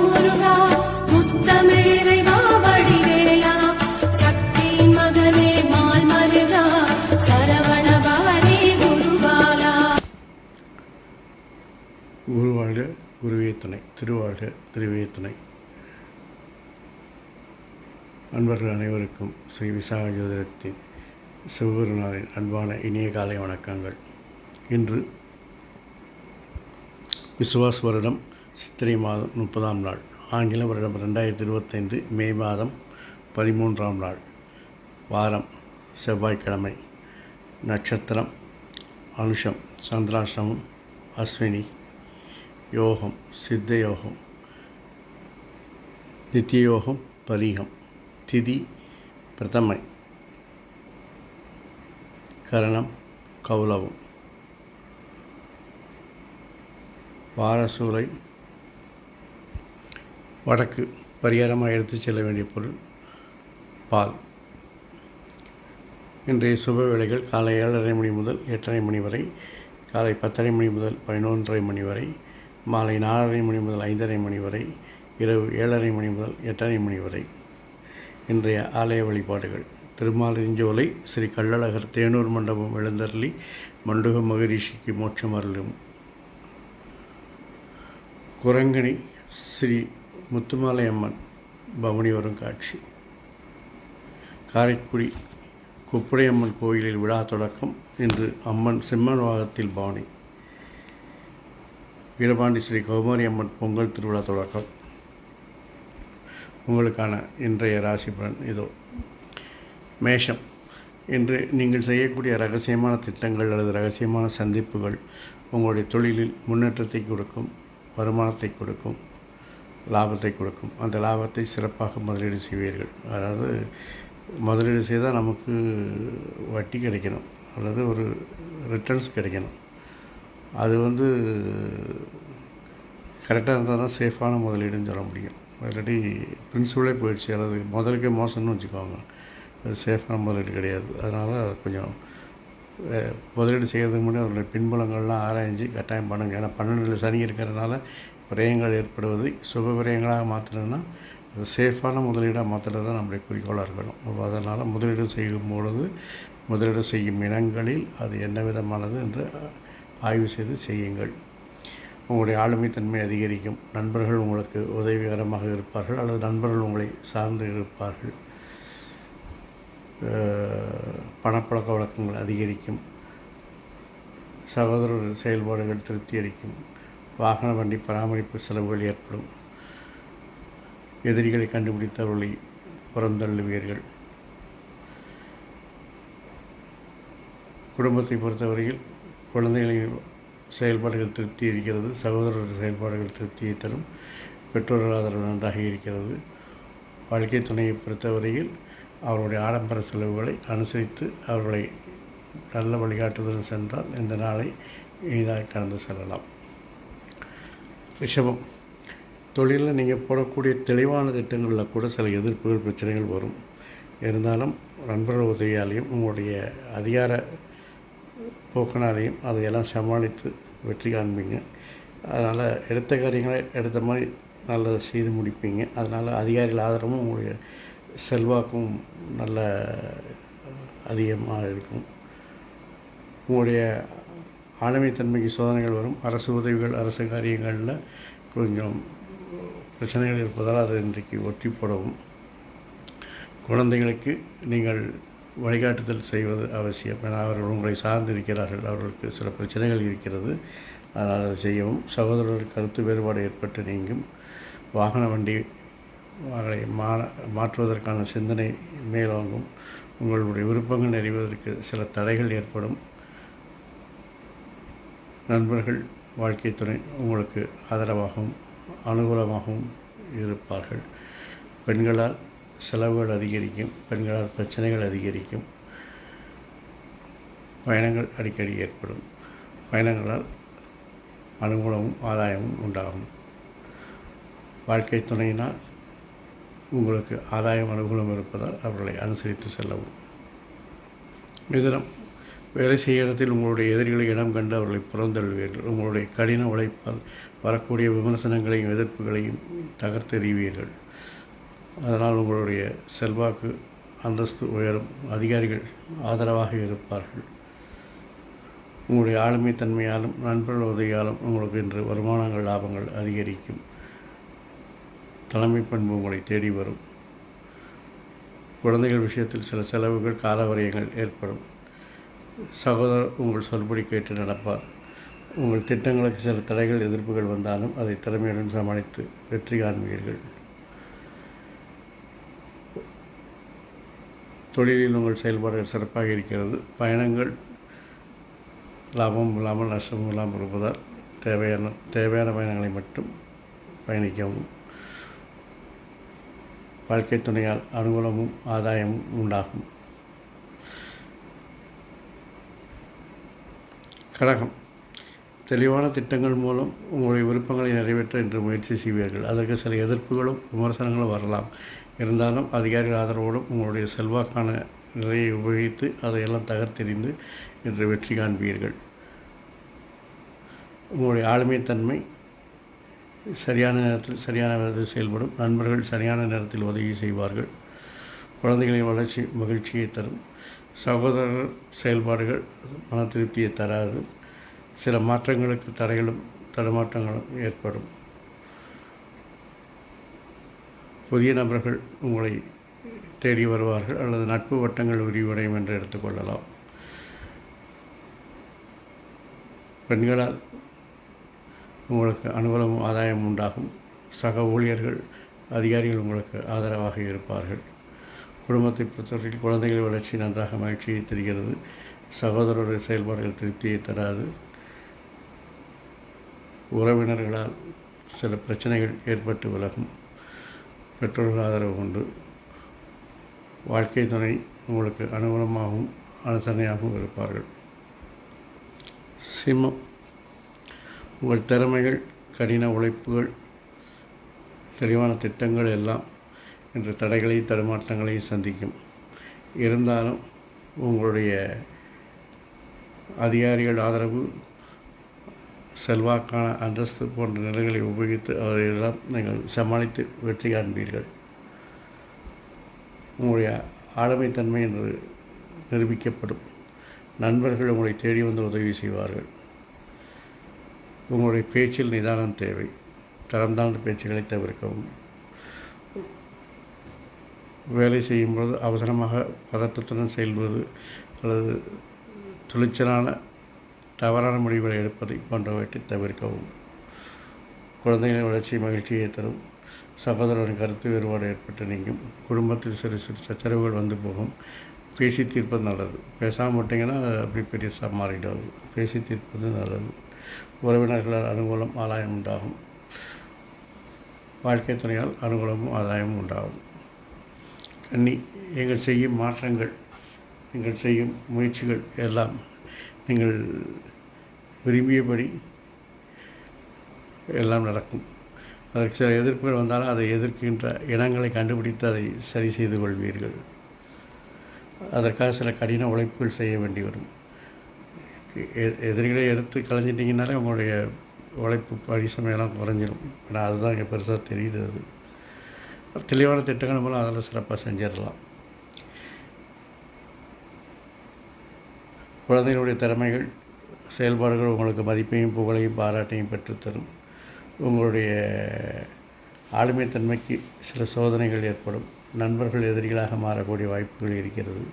முருகா முத்தமிழ் இறைவா வடிவேலா சக்தியின் மகனே மால் மருகா சரவண பவனே குருபாலா. குருவாழ்க குருவே துணை, திருவாழ்க திருவே துணை. அன்பர்கள் அனைவருக்கும் ஸ்ரீ விசாக ஜோதிடத்தின் சிவபெருமானின் அன்பான இனிய காலை வணக்கங்கள். இன்று விசுவாஸ் வருடம் சித்திரை மாதம் 30ஆம் நாள், ஆங்கில வருடம் 2025 மே மாதம் 13ஆம் நாள், வாரம் செவ்வாய்க்கிழமை, நட்சத்திரம் அனுஷம், சந்திராஷ்டமம் அஸ்வினி, யோகம் சித்த யோகம், நித்திய யோகம் பரீகம், திதி பிரதமை, கரணம் கௌலவம், வாரசூலை வடக்கு. பரிகாரமாக எடுத்துச் செல்ல வேண்டிய பொருள் பால். இன்றைய சுப வேளைகள் காலை 7:30 மணி முதல் 8:30 மணி வரை, காலை 10:30 மணி முதல் 11:30 மணி வரை, மாலை 4:30 மணி முதல் 5:30 மணி வரை, இரவு 7:30 மணி முதல் 8:30 மணி வரை. இன்றைய ஆலய வழிபாடுகள்: திருமாலிருஞ்சோலை ஸ்ரீ கள்ளழகர் தேனூர் மண்டபம் எழுந்தருளி மண்டுக மகரிஷிக்கு மோட்சம் அருளும் குரங்கணி ஸ்ரீ முத்துமாலை அம்மன் பவனி வரும் காட்சி. காரைக்குடி குப்புடையம்மன் கோயிலில் விழா தொடக்கம். இன்று அம்மன் சிம்மன் வாகத்தில் பவனி. வீரபாண்டி ஸ்ரீ கௌமாரி அம்மன் பொங்கல் திருவிழா தொடக்கம். உங்களுக்கான இன்றைய ராசி பலன் இதோ. மேஷம். இன்று நீங்கள் செய்யக்கூடிய ரகசியமான திட்டங்கள் அல்லது ரகசியமான சந்திப்புகள் உங்களுடைய தொழிலில் முன்னேற்றத்தை கொடுக்கும், வருமானத்தை கொடுக்கும், லாபத்தை கொடுக்கும். அந்த லாபத்தை சிறப்பாக முதலீடு செய்வீர்கள். அதாவது முதலீடு செய்தால் நமக்கு வட்டி கிடைக்கணும் அல்லது ஒரு ரிட்டர்ன்ஸ் கிடைக்கணும். அது கரெக்டாக இருந்தால் தான் சேஃபான முதலீடுன்னு சொல்ல முடியும். ஆல்ரெடி பிரின்சிபலே போயிடுச்சு அல்லது முதலுக்கே மோசம்னு வச்சுக்கோங்க, அது சேஃபான முதலீடு கிடையாது. அதனால் கொஞ்சம் முதலீடு செய்கிறதுக்கு முன்னாடி அவருடைய பின்புலங்கள்லாம் ஆராய்ஞ்சு கட்டாயம் பண்ணுங்கள். ஏன்னா 12 சனி இருக்கிறதுனால விரயங்கள் ஏற்படுவதை சுப விரயங்களாக மாற்றணுன்னா அது சேஃபான முதலீடாக மாற்றுறது தான் நம்முடைய குறிக்கோளாக இருக்கணும். அப்போ அதனால் முதலீடு செய்யும் பொழுது முதலீடு செய்யும் இனங்களில் அது என்ன விதமானது என்று ஆய்வு செய்து செய்யுங்கள். உங்களுடைய ஆளுமைத்தன்மை அதிகரிக்கும். நண்பர்கள் உங்களுக்கு உதவிகரமாக இருப்பார்கள் அல்லது நண்பர்கள் உங்களை சார்ந்து இருப்பார்கள். பணப்பழக்க வழக்கங்கள் அதிகரிக்கும். சகோதரர் செயல்பாடுகள் திருப்தி அளிக்கும். வாகன வண்டி பராமரிப்பு செலவுகள் ஏற்படும். எதிரிகளை கண்டுபிடித்தவர்களை புறந்தள்ளுவீர்கள். குடும்பத்தை பொறுத்தவரையில் குழந்தைகளின் செயல்பாடுகள் திருப்தி இருக்கிறது. சகோதரர் செயல்பாடுகள் திருப்தியை தரும். பெற்றோர்கள் ஆதரவு நன்றாக இருக்கிறது. வாழ்க்கை துணையை பொறுத்தவரையில் அவருடைய ஆடம்பர செலவுகளை அனுசரித்து அவர்களை நல்ல வழிகாட்டுதல் சென்றால் இந்த நாளை இனிதாக கடந்து செல்லலாம். ரிஷபம். தொழிலில் நீங்கள் போடக்கூடிய தெளிவான திட்டங்களில் கூட சில எதிர்ப்புகள் பிரச்சனைகள் வரும். இருந்தாலும் நண்பர்கள் உதவியாலையும் உங்களுடைய அதிகார போக்கினாலையும் அதையெல்லாம் சமாளித்து வெற்றி காண்பீங்க. அதனால் எடுத்த காரியங்களை எடுத்த மாதிரி நல்லதை செய்து முடிப்பீங்க. அதனால் அதிகாரிகள் ஆதரவும் உங்களுடைய செல்வாக்கும் நல்ல அதிகமாக இருக்கும். உங்களுடைய ஆளுமைத்தன்மைக்கு சோதனைகள் வரும். அரசு உதவிகள், அரசு காரியங்களில் கொஞ்சம் பிரச்சனைகள் இருப்பதால் அதை இன்றைக்கு ஒற்றி போடவும். குழந்தைகளுக்கு நீங்கள் வழிகாட்டுதல் செய்வது அவசியம். ஏன்னா அவர்கள் உங்களை சார்ந்து இருக்கிறார்கள், அவர்களுக்கு சில பிரச்சனைகள் இருக்கிறது, அதனால் அதை செய்யவும். சகோதரர்கள் கருத்து வேறுபாடு ஏற்பட்டு நீங்கும். வாகன வண்டி மாற்றுவதற்கான சிந்தனை மேலோங்கும். உங்களுடைய விருப்பங்கள் நிறைவதற்கு சில தடைகள் ஏற்படும். நண்பர்கள், வாழ்க்கை துணை உங்களுக்கு ஆதரவாகவும் அனுகூலமாகவும் இருப்பார்கள். பெண்களால் செலவுகள் அதிகரிக்கும். பெண்களால் பிரச்சனைகள் அதிகரிக்கும். பயணங்கள் அடிக்கடி ஏற்படும். பயணங்களால் அனுகூலமும் ஆதாயமும் உண்டாகும். வாழ்க்கை துணையினால் உங்களுக்கு ஆதாயம் அனுகூலம் இருப்பதால் அவர்களை அனுசரித்து செல்லவும். மிதுனம். வேலை செய்ய இடத்தில் உங்களுடைய எதிரிகளை இனம் கண்டு அவர்களை புறந்தள்ளுவீர்கள். உங்களுடைய கடின உழைப்பால் வரக்கூடிய விமர்சனங்களையும் எதிர்ப்புகளையும் தகர்த்தெறிவீர்கள். அதனால் உங்களுடைய செல்வாக்கு அந்தஸ்து உயரும். அதிகாரிகள் ஆதரவாக இருப்பார்கள். உங்களுடைய ஆளுமை தன்மையாலும் நண்பர்கள் உதவியாலும் உங்களுக்கு இன்று வருமானங்கள் லாபங்கள் அதிகரிக்கும். தலைமை பண்பு உங்களை தேடி வரும். குழந்தைகள் விஷயத்தில் சில செலவுகள் காலவரையங்கள் ஏற்படும். சகோதரர் உங்கள் சொல்படி கேட்டு நடப்பார். உங்கள் திட்டங்களுக்கு சில தடைகள் எதிர்ப்புகள் வந்தாலும் அதை திறமையுடன் சமாளித்து வெற்றி காண்பீர்கள். தொழிலில் உங்கள் செயல்பாடுகள் சிறப்பாக இருக்கிறது. பயணங்கள் லாபமும் இல்லாமல் நஷ்டமும் இல்லாமல் இருப்பதால் தேவையான பயணங்களை மட்டும் பயணிக்கவும். வாழ்க்கை துணையால் அனுகூலமும் ஆதாயமும் உண்டாகும். கடகம், தெளிவான திட்டங்கள் மூலம் உங்களுடைய விருப்பங்களை நிறைவேற்ற இன்று முயற்சி செய்வீர்கள். அதற்கு சில எதிர்ப்புகளும் விமர்சனங்களும் வரலாம். இருந்தாலும் அதிகாரிகள் ஆதரவோடும் உங்களுடைய செல்வாக்கான நிலையை உபயோகித்து அதையெல்லாம் தகர்த்தெறிந்து இன்று வெற்றி காண்பீர்கள். உங்களுடைய ஆளுமைத்தன்மை சரியான நேரத்தில் சரியான விதத்தில் செயல்படும். நண்பர்கள் சரியான நேரத்தில் உதவி செய்வார்கள். குழந்தைகளின் வளர்ச்சி மகிழ்ச்சியை தரும். சகோதரர் செயல்பாடுகள் மன திருப்தியை தராது. சில மாற்றங்களுக்கு தடைகளும் தடுமாற்றங்களும் ஏற்படும். புதிய நபர்கள் உங்களை தேடி வருவார்கள் அல்லது நட்பு வட்டங்கள் விரிவடையும் என்று எடுத்துக்கொள்ளலாம். பெண்களால் உங்களுக்கு அனுகூலமும் ஆதாயம் உண்டாகும். சக ஊழியர்கள் அதிகாரிகள் உங்களுக்கு ஆதரவாக இருப்பார்கள். குடும்பத்தை பொறுத்தவரையில் குழந்தைகள் வளர்ச்சி நன்றாக மகிழ்ச்சியை தருகிறது. சகோதரருடைய செயல்பாடுகள் திருப்தியை தராது. உறவினர்களால் சில பிரச்சனைகள் ஏற்பட்டு விலகும். பெற்றோர்கள் ஆதரவு உண்டு. வாழ்க்கை துணை உங்களுக்கு அனுகூலமாகவும் அனுசரணையாகவும் இருப்பார்கள். சிம்மம், உங்கள் திறமைகள் கடின உழைப்புகள் தெளிவான திட்டங்கள் எல்லாம் இன்று தடைகளையும் தடுமாற்றங்களையும் சந்திக்கும். இருந்தாலும் உங்களுடைய அதிகாரிகள் ஆதரவு செல்வாக்கான அந்தஸ்து போன்ற நிலைகளை உபயோகித்து அதையெல்லாம் நீங்கள் சமாளித்து வெற்றி காண்பீர்கள். உங்களுடைய ஆளுமைத்தன்மை என்று நிரூபிக்கப்படும். நண்பர்கள் உங்களை தேடி வந்து உதவி செய்வார்கள். உங்களுடைய பேச்சில் நிதானம் தேவை. தரம் தாழ்ந்த பேச்சுகளை தவிர்க்கவும். வேலை செய்யும்போது அவசரமாக பதட்டத்துடன் செயல்படுவது அல்லது துணிச்சலான தவறான முடிவுகளை எடுப்பதை போன்றவற்றை தவிர்க்கவும். குழந்தைகளின் வளர்ச்சி மகிழ்ச்சியை தரும். சகோதரரின் கருத்து வேறுபாடு ஏற்பட்டு நீங்கும். குடும்பத்தில் சிறு சிறு சச்சரவுகள் வந்து போகும். பேசி தீர்ப்பது நல்லது. பேசாமல் விட்டிங்கன்னா அப்படி பெரிய மாறிடாது. பேசி தீர்ப்பது நல்லது. உறவினர்களால் அனுகூலம் ஆதாயம் உண்டாகும். வாழ்க்கை துணையால் அனுகூலமும் ஆதாயமும் உண்டாகும். கன்னி, நீங்கள் செய்யும் மாற்றங்கள், நீங்கள் செய்யும் முயற்சிகள் எல்லாம் நீங்கள் விரும்பியபடி எல்லாம் நடக்கும். அதற்கு சில எதிர்ப்புகள் வந்தாலும் அதை எதிர்க்கின்ற இனங்களை கண்டுபிடித்து அதை சரி செய்து கொள்வீர்கள். அதற்காக சில கடின உழைப்புகள் செய்ய வேண்டி வரும். எதிரிகளை எடுத்து கலைஞ்சிட்டிங்கனாலே உங்களுடைய உழைப்பு பரிசமையெல்லாம் குறைஞ்சிடும். ஏன்னா அதுதான் இங்கே பெருசாக தெரியுது. அது தெளிவான திட்டங்கள் மூலம் அதில் சிறப்பாக செஞ்சிடலாம். குழந்தைகளுடைய திறமைகள் செயல்பாடுகள் உங்களுக்கு மதிப்பையும் புகழையும் பாராட்டையும் பெற்றுத்தரும். உங்களுடைய ஆளுமைத்தன்மைக்கு சில சோதனைகள் ஏற்படும். நண்பர்கள் எதிரிகளாக மாறக்கூடிய வாய்ப்புகள் இருக்கிறது.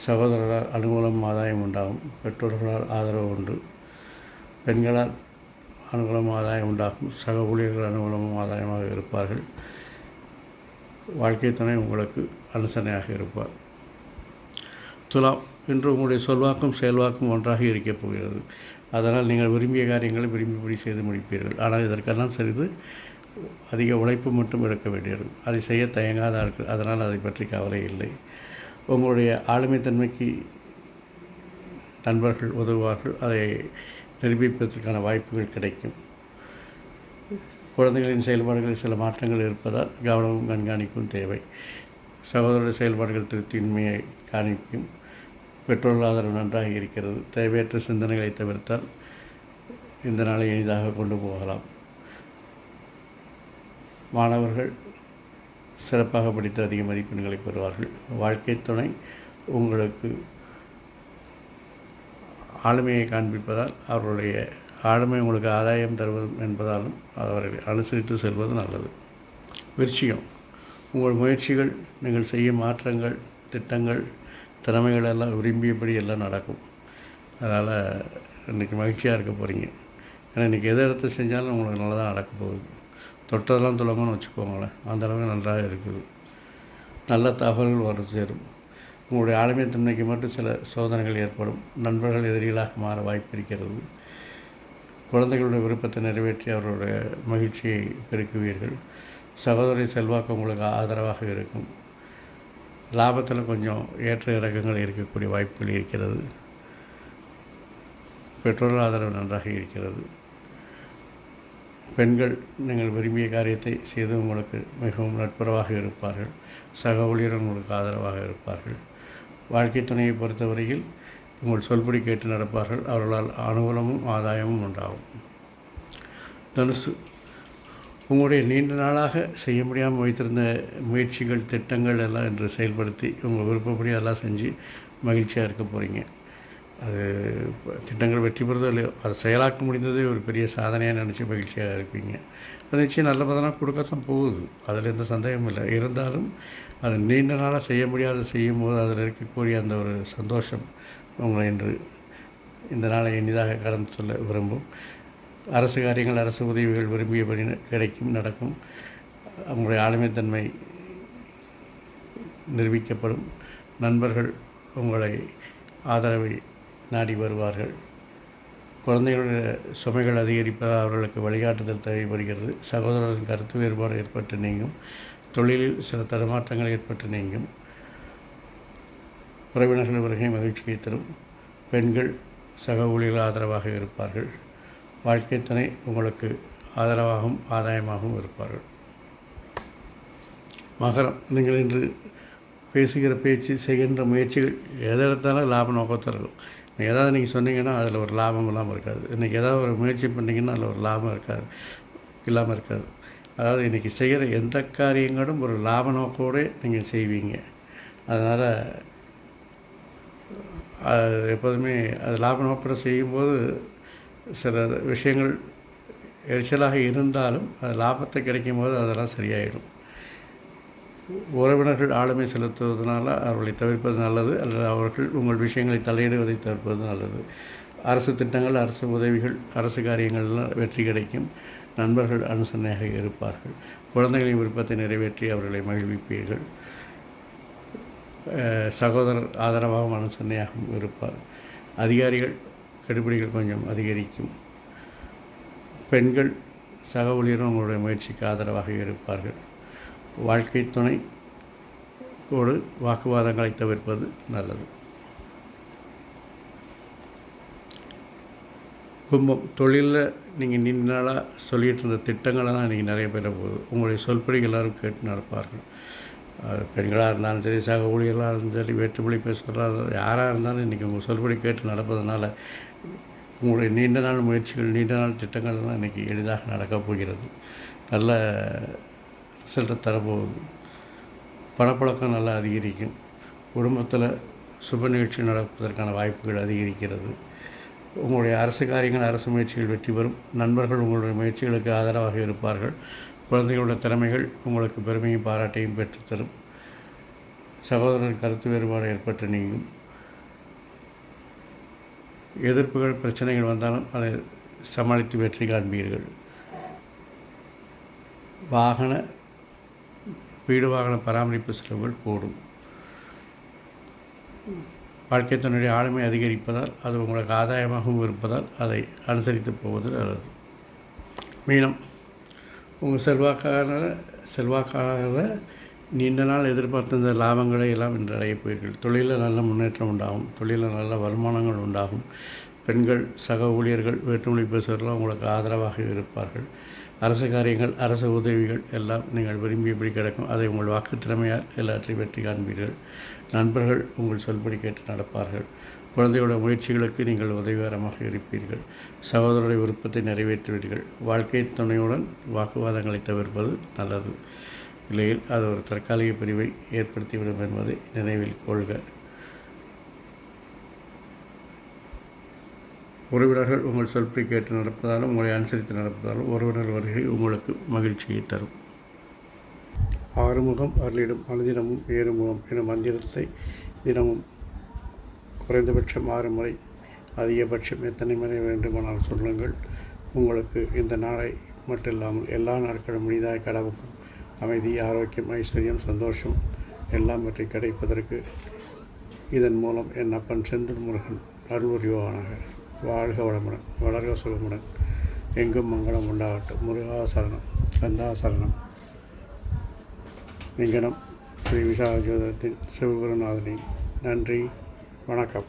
சகோதரரால் அனுகூலம் ஆதாயம் உண்டாகும். பெற்றோர்களால் ஆதரவு உண்டு. பெண்களால் அனுகூலம் ஆதாயம் உண்டாகும். சக ஊழியர்கள் அனுகூலமும் ஆதாயமாக இருப்பார்கள். வாழ்க்கை துணை உங்களுக்கு அனுசரணையாக இருப்பார். துலாம், இன்று உங்களுடைய சொல்வாக்கும் செயல்வாக்கும் ஒன்றாக இருக்கப் போகிறது. அதனால் நீங்கள் விரும்பிய காரியங்களை விரும்பியபடி செய்து முடிப்பீர்கள். ஆனால் இதற்கெல்லாம் சிறிது அதிக உழைப்பு மட்டும் எடுக்க வேண்டியிருக்கும். அதை செய்ய தயங்காத ஆட்கள். அதனால் அதை பற்றி கவலை இல்லை. உங்களுடைய ஆளுமைத்தன்மைக்கு நண்பர்கள் உதவுவார்கள். அதை நிரூபிப்பதற்கான வாய்ப்புகள் கிடைக்கும். குழந்தைகளின் செயல்பாடுகளில் சில மாற்றங்கள் இருப்பதால் கவனமும் கண்காணிப்பும் தேவை. சகோதர செயல்பாடுகள் திருப்தியின்மையை காணிக்கும். பெற்றோர்கள் ஆதரவு நன்றாக இருக்கிறது. தேவையற்ற சிந்தனைகளை தவிர்த்தால் இந்த நாளை எளிதாக கொண்டு போகலாம். மாணவர்கள் சிறப்பாக படித்து அதிக மதிப்பெண்களை பெறுவார்கள். வாழ்க்கை துணை உங்களுக்கு ஆளுமையை காண்பிப்பதால் அவர்களுடைய ஆளுமை உங்களுக்கு ஆதாயம் தருவது என்பதாலும் அவர்களை அனுசரித்து செல்வது நல்லது. விருச்சிகம், உங்கள் முயற்சிகள், நீங்கள் செய்யும் மாற்றங்கள், திட்டங்கள், திறமைகள் எல்லாம் விரும்பியபடி எல்லாம் நடக்கும். அதனால் இன்றைக்கி மகிழ்ச்சியாக இருக்க போகிறீங்க. ஏன்னா இன்றைக்கி எதை எடுத்து செஞ்சாலும் உங்களுக்கு நல்லா தான் நடக்க போகுது. தொட்டதெல்லாம் துலங்கன்னு வச்சுக்கோங்களேன், அந்தளவுக்கு நன்றாக இருக்குது. நல்ல தகவல்கள் வர சேரும். உங்களுடைய ஆளுமைத்தன்மைக்கு மட்டும் சில சோதனைகள் ஏற்படும். நண்பர்கள் எதிரிகளாக மாற வாய்ப்பு இருக்கிறது. குழந்தைகளுடைய விருப்பத்தை நிறைவேற்றி அவர்களுடைய மகிழ்ச்சியை பெருக்குவீர்கள். சகோதரி செல்வாக்கு உங்களுக்கு ஆதரவாக இருக்கும். லாபத்தில் கொஞ்சம் ஏற்ற இறக்கங்கள் இருக்கக்கூடிய வாய்ப்புகள் இருக்கிறது. பெற்றோர்கள் ஆதரவு நன்றாக இருக்கிறது. பெண்கள் நீங்கள் விரும்பிய காரியத்தை செய்து உங்களுக்கு மிகவும் நட்புறவாக இருப்பார்கள். சக ஊழியர்கள் உங்களுக்கு ஆதரவாக இருப்பார்கள். வாழ்க்கை துணையை பொறுத்தவரையில் உங்கள் சொல்படி கேட்டு நடப்பார்கள். அவர்களால் அனுகூலமும் ஆதாயமும் உண்டாகும். தனுசு, உங்களுடைய நீண்ட நாளாக செய்ய முடியாமல் வைத்திருந்த முயற்சிகள், திட்டங்கள் எல்லாம் இன்று செயல்படுத்தி உங்கள் விருப்பப்படி எல்லாம் செஞ்சு மகிழ்ச்சியாக இருக்க போகிறீங்க. அது திட்டங்கள் வெற்றி பெறுதோ இல்லையோ, அதை செயலாக்க முடிந்ததே ஒரு பெரிய சாதனையாக நினச்சி மகிழ்ச்சியாக இருப்பீங்க. அது நிச்சயம் நல்ல பதனாக கொடுக்கத்தான் போகுது, அதில் எந்த சந்தேகமும் இல்லை. இருந்தாலும் அது நீண்ட நாளாக செய்ய முடியாத செய்யும்போது அதில் இருக்கக்கூடிய அந்த ஒரு சந்தோஷம் உங்களை இன்று இந்த நாளை இனிதாக கடந்து சொல்ல விரும்பும். அரசு காரியங்கள், அரசு உதவிகள் விரும்பியபடி கிடைக்கும், நடக்கும். உங்களுடைய ஆளுமைத்தன்மை நிரூபிக்கப்படும். நண்பர்கள் உங்களை ஆதரவை நாடி வருவார்கள். குழந்தைகளுடைய சுமைகள் அதிகரிப்பதால் அவர்களுக்கு வழிகாட்டுதல் தேவைப்படுகிறது. சகோதரர்களின் கருத்து வேறுபாடு ஏற்பட்டு நீங்கும். தொழிலில் சில தடுமாற்றங்கள் ஏற்பட்டு நீங்கும். உறவினர்கள் வருகை மகிழ்ச்சியை தரும். பெண்கள் சக ஊழியர்கள் ஆதரவாக இருப்பார்கள். வாழ்க்கை துணை உங்களுக்கு ஆதரவாகவும் ஆதாயமாகவும் இருப்பார்கள். மகரம், நீங்கள் இன்று பேசுகிற பேச்சு, செய்கின்ற முயற்சிகள் எதெடுத்தாலும் லாப நோக்கத்தில் இருக்கும். ஏதாவது நீங்கள் சொன்னீங்கன்னா அதில் ஒரு லாபம் இல்லாமல் இருக்காது. இன்றைக்கி ஏதாவது ஒரு முயற்சி பண்ணிங்கன்னா அதில் ஒரு லாபம் இல்லாமல் இருக்காது. அதாவது இன்றைக்கி செய்கிற எந்த காரியங்களும் ஒரு லாப நோக்கோடு நீங்கள் செய்வீங்க. அதனால் எப்போதுமே அது லாப நோக்கோடு செய்யும்போது சில விஷயங்கள் எரிச்சலாக இருந்தாலும் அது லாபத்தை கிடைக்கும் போது அதெல்லாம் சரியாயிடும். உறவினர்கள் ஆளுமை செலுத்துவதனால அவர்களை தவிர்ப்பது நல்லது, அல்லது அவர்கள் உங்கள் விஷயங்களை தலையிடுவதை தவிர்ப்பது நல்லது. அரசு திட்டங்கள், அரசு உதவிகள், அரசு காரியங்கள்லாம் வெற்றி கிடைக்கும். நண்பர்கள் அனுசரணையாக இருப்பார்கள். குழந்தைகளின் விருப்பத்தை நிறைவேற்றி அவர்களை மகிழ்விப்பீர்கள். சகோதரர் ஆதரவாகவும் அனுசரணையாகவும் இருப்பார். அதிகாரிகள் கெடுபிடிகள் கொஞ்சம் அதிகரிக்கும். பெண்கள் சக ஊழியரும் உங்களுடைய முயற்சிக்கு ஆதரவாக இருப்பார்கள். வாழ்க்கை துணையோடு வாக்குவாதங்களை தவிர்ப்பது நல்லது. கும்பம், தொழிலில் நீங்கள் நீண்ட நாளாக சொல்லிகிட்டு இருந்த திட்டங்களை தான் இன்றைக்கி நிறைய பேர போகுது. உங்களுடைய சொல்படி எல்லோரும் கேட்டு நடப்பார்கள். பெண்களாக இருந்தாலும் சரி, சக ஊழியர்களாக இருந்தாலும் சரி, வேற்றுமொழி பேசுகிறதா யாராக இருந்தாலும் இன்றைக்கி உங்கள் சொல்படி கேட்டு நடப்பதனால உங்களுடைய நீண்ட நாள் முயற்சிகள், நீண்ட நாள் திட்டங்கள்லாம் இன்றைக்கி எளிதாக நடக்கப் போகிறது. நல்ல ரிசல்ட்டை தரப்போகுது. பணப்பழக்கம் நல்லா அதிகரிக்கும். குடும்பத்தில் சுப நிகழ்ச்சி நடப்பதற்கான வாய்ப்புகள் அதிகரிக்கிறது. உங்களுடைய அரசு காரியங்கள், அரசு முயற்சிகள் வெற்றி பெறும். நண்பர்கள் உங்களுடைய முயற்சிகளுக்கு ஆதரவாக இருப்பார்கள். குழந்தைகளுடைய திறமைகள் உங்களுக்கு பெருமையும் பாராட்டையும் பெற்றுத்தரும். சகோதரர்கள் கருத்து வேறுபாடு ஏற்பட்டு நீங்கும். எதிர்ப்புகள், பிரச்சனைகள் வந்தாலும் அதை சமாளித்து வெற்றி காண்பீர்கள். வீடு வாகன பராமரிப்பு செலவுகள் கூடும். வாழ்க்கை தன்னுடைய ஆளுமை அதிகரிப்பதால் அது உங்களுக்கு ஆதாயமாகவும் இருப்பதால் அதை அனுசரித்து போவது நல்லது. மீனம், உங்கள் செல்வாக்காக நீண்ட நாள் எதிர்பார்த்த இந்த லாபங்களை எல்லாம் இன்று அடையப் போகிறீர்கள். தொழிலில் நல்ல முன்னேற்றம் உண்டாகும். தொழிலில் நல்ல வருமானங்கள் உண்டாகும். பெண்கள் சக ஊழியர்கள் வேற்றுமொழி பேசுவவர்கள் உங்களுக்கு ஆதரவாக இருப்பார்கள். அரசு காரியங்கள், அரசு உதவிகள் எல்லாம் நீங்கள் விரும்பியபடி கிடைக்கும். அதை உங்கள் வாக்கு திறமையால் எல்லாற்றையும் வெற்றி காண்பீர்கள். நண்பர்கள் உங்கள் சொல்படி கேட்டு நடப்பார்கள். குழந்தையோட முயற்சிகளுக்கு நீங்கள் உதவிகரமாக இருப்பீர்கள். சகோதரருடைய விருப்பத்தை நிறைவேற்றுவீர்கள். வாழ்க்கை துணையுடன் வாக்குவாதங்களை தவிர்ப்பது நல்லது. இல்லையில் அது ஒரு தற்காலிக பிரிவை ஏற்படுத்திவிடும் என்பதை நினைவில் கொள்க. உறவினர்கள் உங்கள் சொல்படி கேட்டு நடப்பதாலும் உங்களை அனுசரித்து நடப்பதாலும் உறவினர் வருகை உங்களுக்கு மகிழ்ச்சியை தரும். ஆறுமுகம் அருளிடும் அனுதினமும் ஏறுமுகம் எனும் மந்திரத்தை தினமும் குறைந்தபட்சம் 6 முறை, அதிகபட்சம் எத்தனை முறை வேண்டுமானால் சொல்லுங்கள். உங்களுக்கு இந்த நாளை மட்டுமில்லாமல் எல்லா நாட்களும் இனிதாய் கடவும் அமைதி, ஆரோக்கியம், ஐஸ்வர்யம், சந்தோஷம் எல்லாம் பற்றி கிடைப்பதற்கு இதன் மூலம் என் அப்பன் செந்தூர் முருகன் அருள் புரிவானாக. வாழ்க வளமுடன், வளர்க சுகமுடன், எங்கும் மங்களம் உண்டாகட்டும். முருகா சரணம், கந்தா சரணம். லிங்கனம் ஸ்ரீ விசாக ஜோதிடத்தின் சிவகுருநாதனின் நன்றி, வணக்கம்.